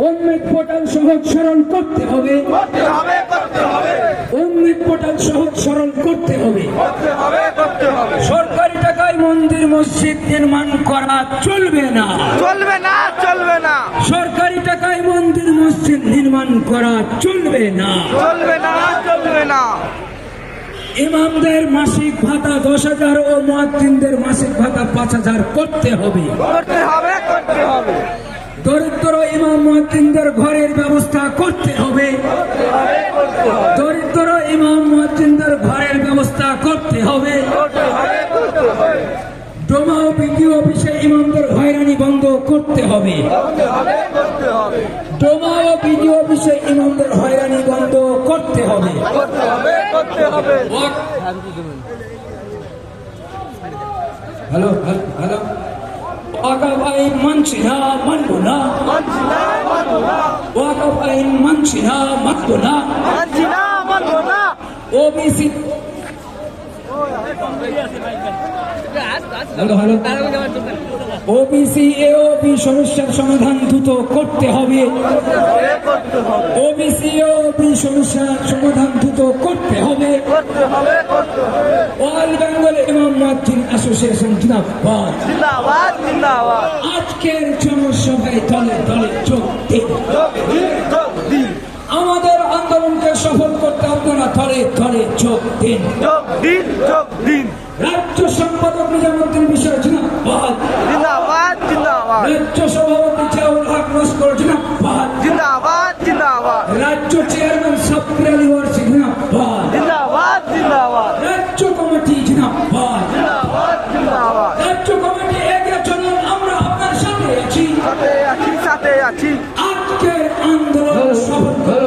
উম্মিদ portal সহজ সরল করতে হবে, উম্মিদ পোর্টাল সহজ সরল করতে হবে। সরকারি টাকায় মন্দির মসজিদ নির্মাণ করা চলবে না, চলবে না, চলবে না, সরকারি টাকায় মন্দির মসজিদ নির্মাণ করা চলবে না, চলবে না, চলবে না। ইমামদের মাসিক ভাতা 10,000 ও মুয়াজ্জিনদের মাসিক ভাতা 5,000 করতে হবে, করতে হবে, করতে হবে। দরিদ্র ইমাম মুয়াজ্জিনদের ঘরের ব্যবস্থা করতে হবে, দরিদ্র ইমাম মুয়াজ্জিনদের ঘরের ব্যবস্থা করতে হবে। ডোমা ও বিডিও অফিসে ইমামদের হয়রানি বন্ধ করতে হবে, ডোমা ও বিডিও অফিসে ইমামদের হয়রানি বন্ধ করতে হবে। হ্যালো হ্যালো, ওয়াকফ আইন মানছি না, মানবো না, ওয়াকফ আইন মানছি না, মানবো না, ওবিসি ওবিসি এওবি সমস্যার সমাধান দ্রুত করতে হবে, ওবিসি এওবি সমস্যার সমাধান দ্রুত করতে হবে। অল বেঙ্গল ইমাম মুয়াজ্জিন অ্যাসোসিয়েশন জিন্দাবাদ, জিন্দাবাদ, জিন্দাবাদ। আজকের জনসভায় দলে দলে যোগ দিন, আমাদের আন্দোলনকে সফল করতে আপনারা দলে দলে যোগ দিন, যোগ দিন, যোগ দিন। রাজ্য সম্পাদক নিজামুদ্দিন বিষয় জিন্দাবাদ, জিন্দাবাদ, জিন্দাবাদ, রাজ্য সভাপতি জিয়াউল হক লস্কর জিন্দাবাদ, জিন্দাবাদ, জিন্দাবাদ, রাজ্য চেয়ারম্যান সাব্বির আলী ওয়ারসি জিন্দাবাদ, জিন্দাবাদ, জিন্দাবাদ, রাজ্য কমিটি জিন্দাবাদ, জিন্দাবাদ, জিন্দাবাদ। রাজ্য কমিটি এগিয়ে চলুন, আমরা আপনার সাথে আছি, সাথে আছি, সাথে আছি। আজকের আন্দোলন সফল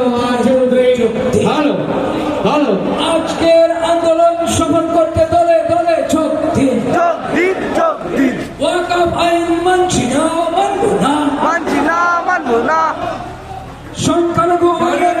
আজকের আন্দোলন সফল করতে দলে দলে যোগ দিন, যোগ দিন, যোগ দিন। ওয়াকফ আইন মানছি না, মানবো না,